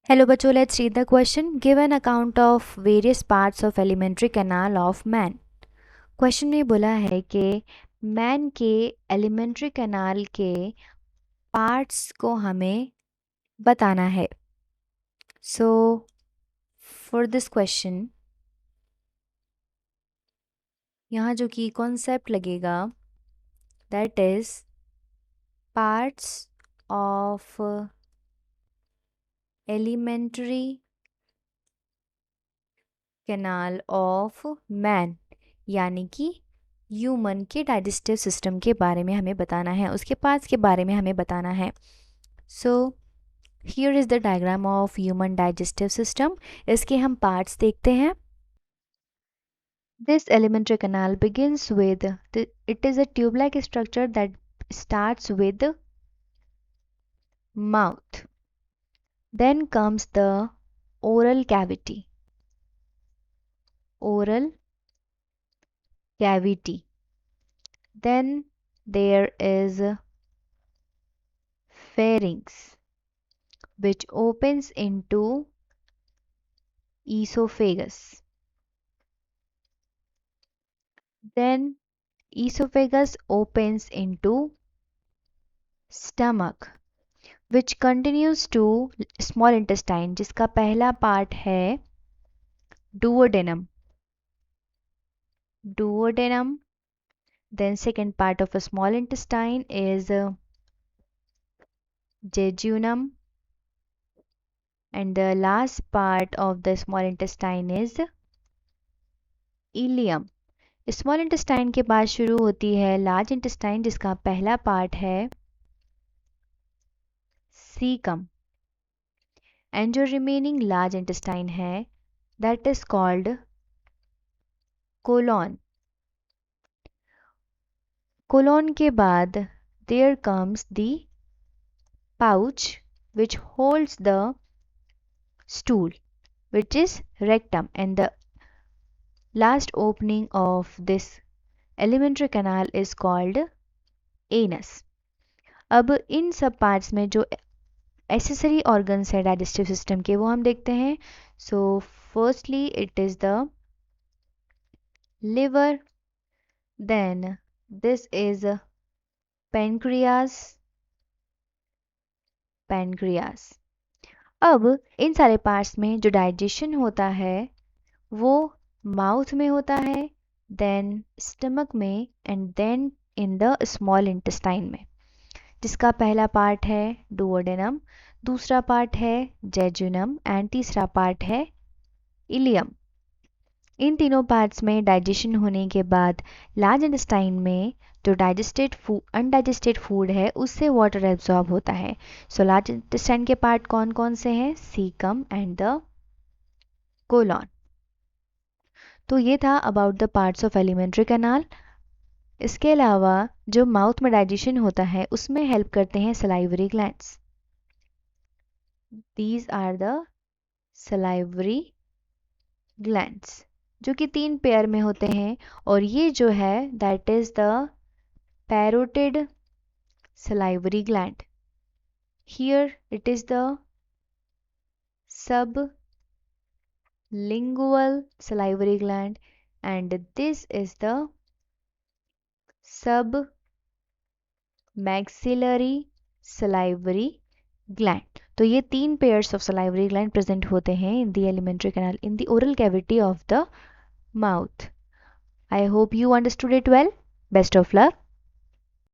Hello बच्चों, let's read the question. Give an account of various parts of alimentary canal of man. Question में बोला है कि man के एलिमेंट्री कैनाल के पार्ट्स को हमें बताना है. सो फॉर दिस क्वेश्चन यहाँ जो कि कॉन्सेप्ट लगेगा that is parts of alimentary canal of man, यानी कि ह्यूमन के डाइजेस्टिव सिस्टम के बारे में हमें बताना है, उसके पार्ट्स के बारे में हमें बताना है. So here is the diagram of human digestive system. इसके हम पार्ट्स देखते हैं. This elementary canal begins with it is a tube like structure that starts with mouth. Then comes the oral cavity. Oral cavity. Then there is pharynx, which opens into esophagus. Then esophagus opens into stomach, which continues to small intestine, जिसका पहला part है duodenum. Duodenum. Then second part of a small intestine is jejunum, and the last part of the small intestine is ileum. Small intestine के बाद शुरू होती है large intestine, जिसका पहला पार्ट है सीकम, एंड जो रिमेनिंग लार्ज इंटेस्टाइन है that is called colon. Colon के बाद there comes the pouch which holds the stool, which is rectum, and the last opening of this alimentary canal is called anus. अब इन सब parts में जो accessory organs है digestive system के वो हम देखते हैं. So firstly it is the liver, then this is pancreas. अब इन सारे पार्ट्स में जो डाइजेशन होता है वो माउथ में होता है, देन स्टमक में, and then in the small intestine में, जिसका पहला पार्ट है डुओडेनम, दूसरा पार्ट है जेजुनम, एंड तीसरा पार्ट है इलियम. इन तीनों पार्ट्स में डाइजेशन होने के बाद लार्ज इंटेस्टाइन में जो अनडाइजेस्टेड फूड है उससे वाटर एब्जॉर्ब होता है. सो लार्ज इंटेस्टाइन के पार्ट कौन कौन से हैं? Caecum and the colon. तो ये था about the parts of alimentary canal. इसके अलावा जो माउथ में डाइजेशन होता है उसमें हेल्प करते हैं salivary glands. These are the salivary glands जो कि 3 पेयर में होते हैं, और ये जो है that is the parotid salivary gland. Here it is the sublingual salivary gland, and this is the submaxillary salivary gland. तो ये 3 pairs of salivary gland present होते हैं in the alimentary canal in the oral cavity of the mouth. I hope you understood it well. Best of luck.